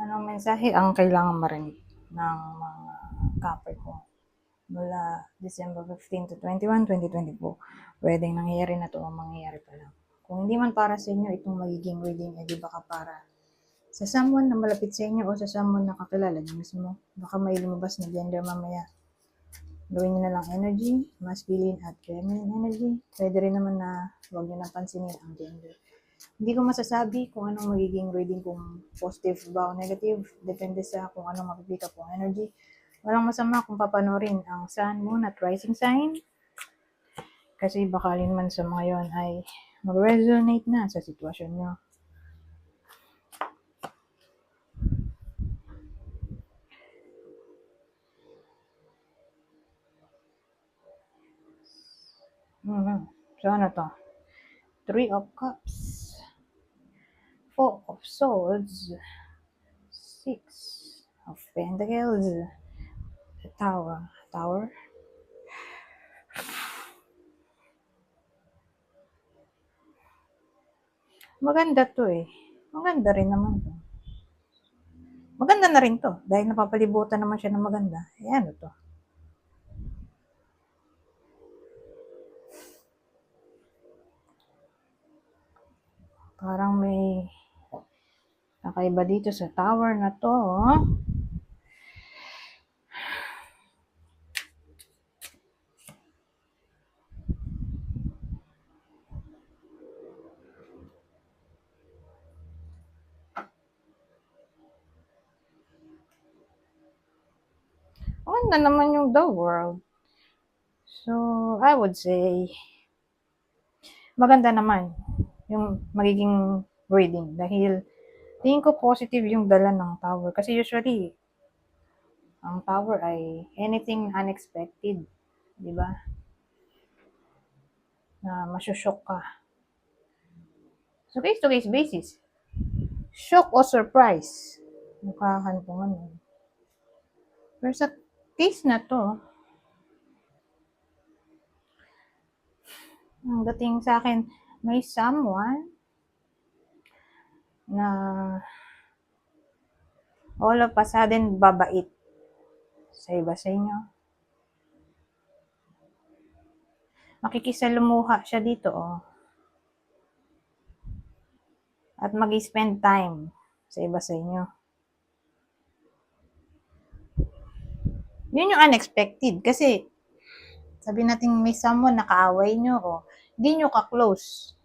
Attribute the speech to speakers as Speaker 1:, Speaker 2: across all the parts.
Speaker 1: Anong mensahe ang kailangan marinig ng mga Capricorn mula December 15 to 21, 2024? Pwedeng nangyayari na to o mangyayari pa lang. Kung hindi man para sa inyo itong magiging reading, eh di baka para sa someone na malapit sa inyo o sa someone na kakilala niyo mismo. Baka may lumabas na gender mamaya. Gawin niyo na lang energy, masculine at feminine energy. Pwede rin naman na huwag niyo nang pansinin ang gender. Hindi ko masasabi kung anong magiging reading, kung positive ba o negative. Depende sa kung anong mapipick up ang energy. Walang masama kung papanorin ang sun, moon at rising sign. Kasi baka man sa mga yon ay mag-resonate na sa sitwasyon nyo. So ano to? 3 of Cups, 4 of Swords, 6 of Pentacles, the Tower. Maganda to eh. Maganda rin naman to. Maganda na rin to. Dahil napapalibutan naman siya ng maganda. Eh ano to? Parang may kakaiba dito sa tower na to. Maganda naman yung the world. So, I would say, maganda naman yung magiging reading. Dahil, tingin ko positive yung dala ng tower. Kasi usually, ang tower ay anything unexpected. Diba? Na masyushock ka. So, case-to-case basis. Shock o surprise. Mukhakantungan yun. Pero sa case na to, ang dating sa akin, may someone na all of a sudden babait sa iba sa inyo. Makikisalumuha siya dito, oh. At mag-spend time sa iba sa inyo. Yun yung unexpected. Kasi, sabi natin may someone na kaaway nyo, o di nyo ka-close,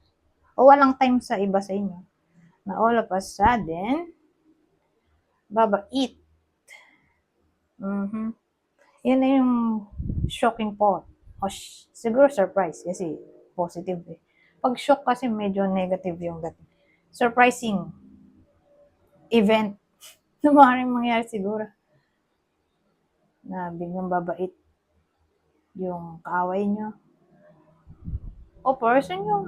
Speaker 1: o walang time sa iba sa inyo, na all of a sudden, babait. Yan na yung shocking part. O siguro surprise, kasi positive eh. Pag shock kasi medyo negative yung dating. Surprising event na maaaring mangyari siguro. Na biglang babait yung kaaway nyo o person nyo.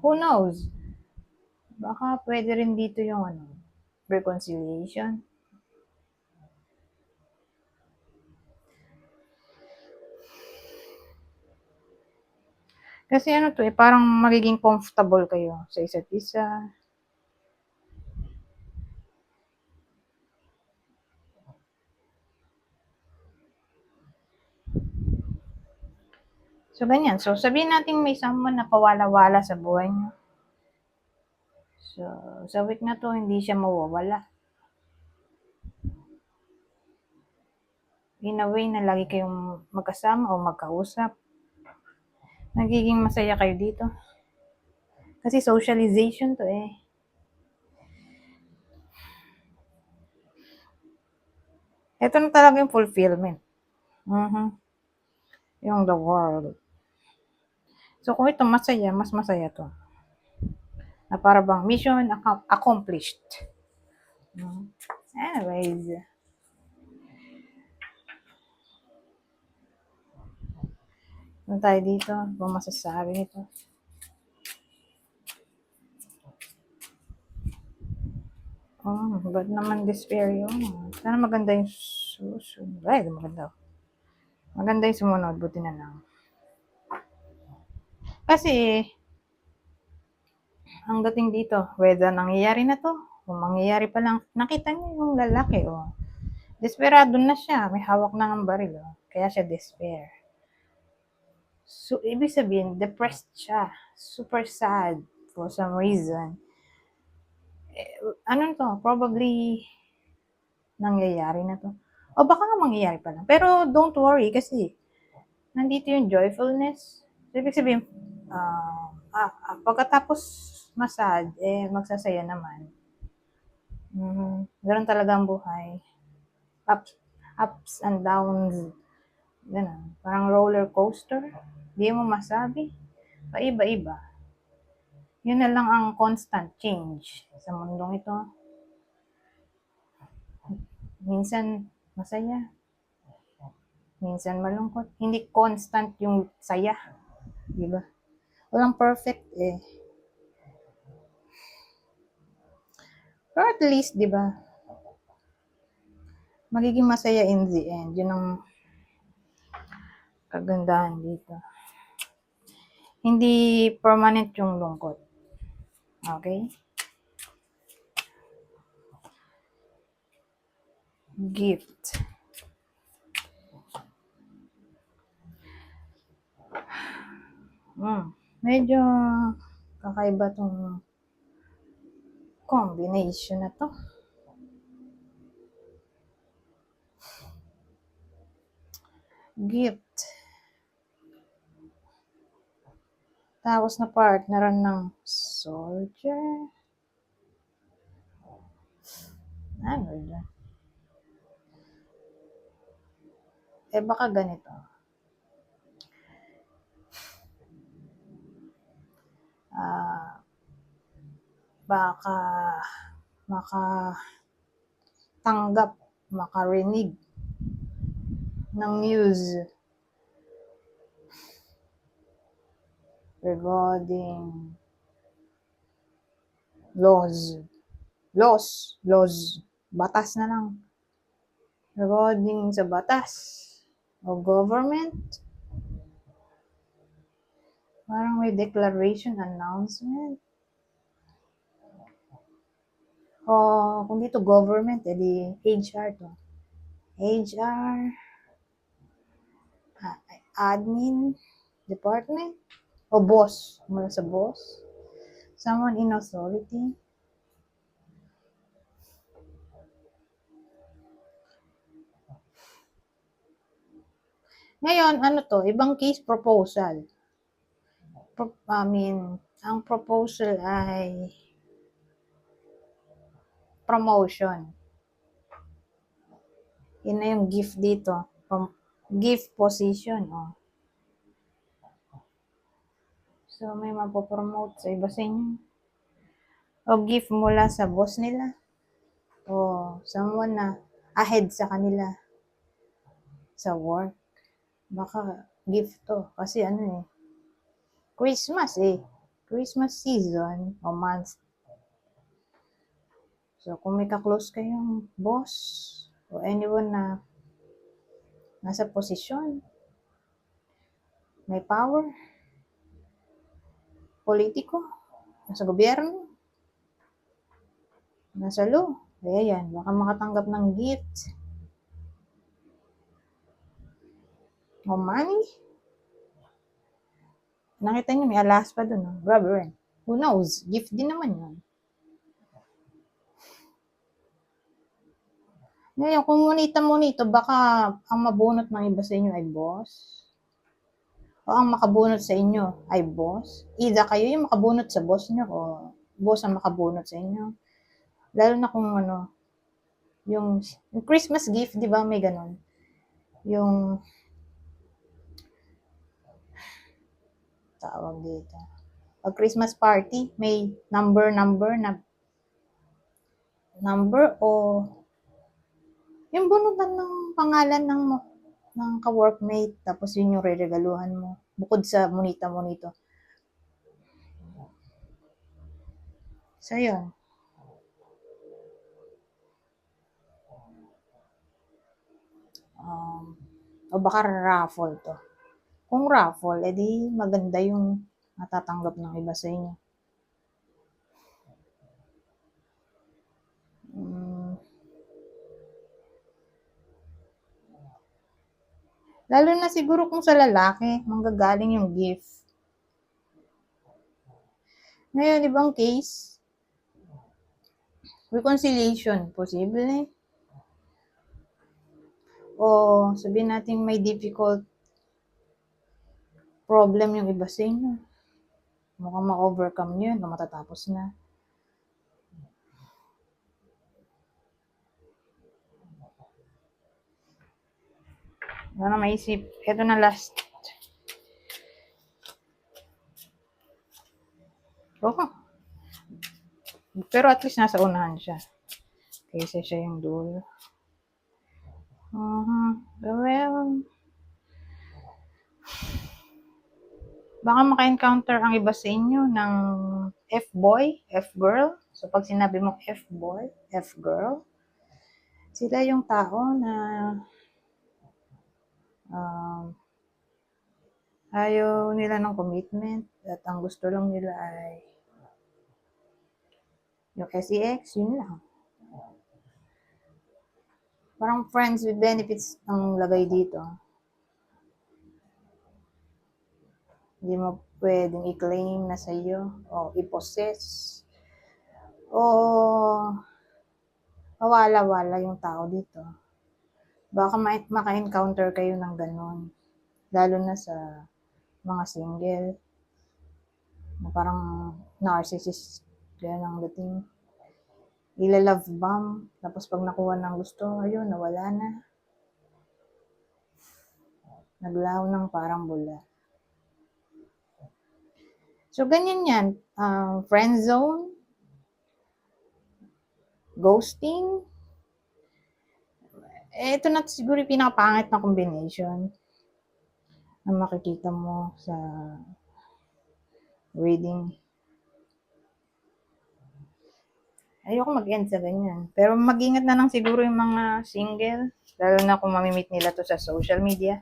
Speaker 1: Who knows? Baka pwede rin dito yung reconciliation. Kasi ano to eh, parang magiging comfortable kayo sa isa't isa. So, ganyan. So, sabihin natin may someone na pawala-wala sa buhay nyo. So, sa week na to, hindi siya mawawala. In a way na lagi kayong magkasama o magkausap. Nagiging masaya kayo dito. Kasi socialization to eh. Ito na talaga yung fulfillment. Yung the world. So, kung ito masaya, mas masaya to. Na para bang mission accomplished. Anyways. Ano tayo dito? Kung masasabi nito. Ba't naman despair yun? Sana maganda yung susunod. Ay, maganda. Maganda yung sumunod, buti na lang. Kasi, ang dating dito, whether nangyayari na to, kung mangyayari pa lang, nakita niyo yung lalaki, oh. Desperado na siya, may hawak na ng baril, oh. Kaya siya despair. So, ibig sabihin, depressed siya. Super sad for some reason. Ano to? Probably, nangyayari na to. O baka nga mangyayari pa lang. Pero, don't worry kasi, nandito yung joyfulness. So, ibig sabihin, pagkatapos masad, magsasaya naman. Ganun talaga ang buhay. Ups and downs. Ganun. Parang roller coaster. Di mo masabi. Paiba-iba. Yun na lang ang constant change sa mundong ito. Minsan masaya. Minsan malungkot. Hindi constant yung saya. Diba? Walang perfect eh. Pero at least, diba, magiging masaya in the end. Yun ang kagandahan dito. Hindi permanent yung lungkot. Okay? Gift. Medyo kakaiba tong combination na to. Gift. Tapos na partneran ng soldier. Ano dyan? Baka ganito. Baka makatanggap, makarinig ng news regarding laws, batas na lang. Regarding sa batas o government, parang may declaration, announcement. O kung dito government, edi HR to. HR, admin, department, o boss, mula sa boss. Someone in authority. Ngayon, ano to? Ibang case proposal. Ang proposal ay promotion. Yun na yung gift dito. Gift position. Oh. So, may mapopromote sa iba sa inyo. O gift mula sa boss nila. O someone na ahead sa kanila sa work. Baka gift to. Kasi ano Christmas Christmas season o month. So, kung may ka-close kayong boss o anyone na nasa posisyon, may power, politiko, nasa gobyerno, nasa law, yan, baka makatanggap ng gift o money. Nakita niyo, may alas pa dun. Brother, who knows? Gift din naman yun. Ngayon, kung munita-munito, baka ang mabunot ng iba sa inyo ay boss. O ang makabunot sa inyo ay boss. Either kayo yung makabunot sa boss nyo o boss ang makabunot sa inyo. Lalo na kung yung Christmas gift, di ba may ganun? Yung tawag dito. Pag Christmas party, may number o yung bunutan ng pangalan ng ka-workmate, tapos yun yung re-regaluhan mo. Bukod sa monita-monito. So, yun. O baka raffle to. Kung raffle, edi maganda yung matatanggap ng iba sa inyo. Lalo na siguro kung sa lalaki, manggagaling yung gift. Ngayon, ibang case, reconciliation, posible. O sabihin natin may difficult problem yung iba sa inyo. Mukhang ma-overcome nyo yun, matatapos na. Wala na maisip. Ito na last. Oh. Pero at least nasa unahan siya. Kaysa siya yung dulo. Well, baka maka-encounter ang iba sa inyo ng F-boy, F-girl. So, pag sinabi mo F-boy, F-girl, sila yung tao na ayaw nila ng commitment at ang gusto lang nila ay yung sex, yun lang. Parang friends with benefits ang lagay dito. Hindi mo pwedeng i-claim na sa iyo o i-possess o mawala-wala yung tao dito. Baka maka-encounter kayo ng ganon. Lalo na sa mga single na parang narcissist yan ang dating. Ila-love bomb, tapos pag nakuha ng gusto, ayun, nawala na. Naglaho ng parang bula. So, ganyan yan. Friend zone, ghosting. Ito na siguro yung pinakapangit na combination na makikita mo sa reading. Ayoko mag-end sa ganyan. Pero mag-ingat na lang siguro yung mga single, lalo na kung mamimit nila to sa social media.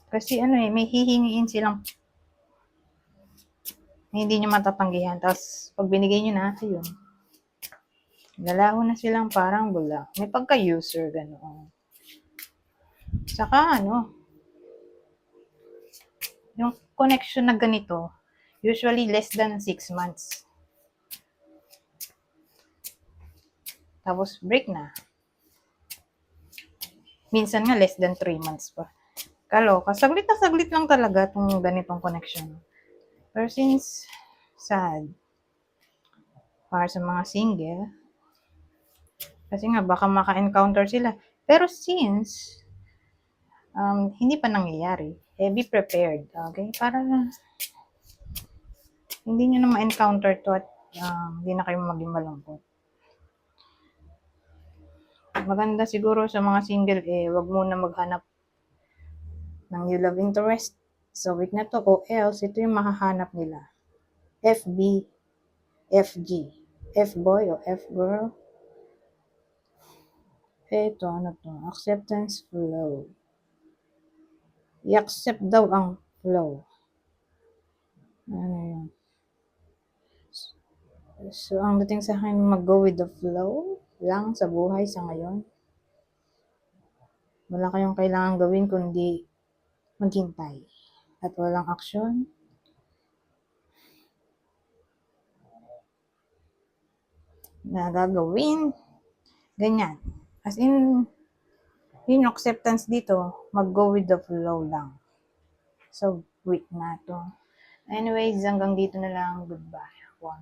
Speaker 1: Kasi may hihingiin silang hindi nyo matatanggihan. Tapos, pag binigay nyo na, ayun. Lalaho na silang parang bula. May pagka-user, gano'n. Saka, yung connection na ganito, usually less than 6 months. Tapos, break na. Minsan nga, less than 3 months pa. Kaloka. Saglit na saglit lang talaga itong ganitong connection. Pero since, sad, para sa mga single, kasi nga, baka maka-encounter sila. Pero since, hindi pa nangyayari, be prepared, okay? Para hindi nyo na ma-encounter to at hindi na kayo maging malungkot. Maganda siguro sa mga single, wag muna maghanap ng new love interest. So, week na to, o else, ito yung makahanap nila. FB, FG, F-boy o F-girl. Ito, acceptance flow. I-accept daw ang flow. Yun. So, ang dating sa akin, mag-go with the flow lang sa buhay sa ngayon. Wala kayong kailangan gawin kundi maghintay at walang aksyon. Na gagawin. Ganyan. As in, yung acceptance dito, mag-go with the flow lang. So, week na to. Anyways, hanggang dito na lang. Goodbye. Wow.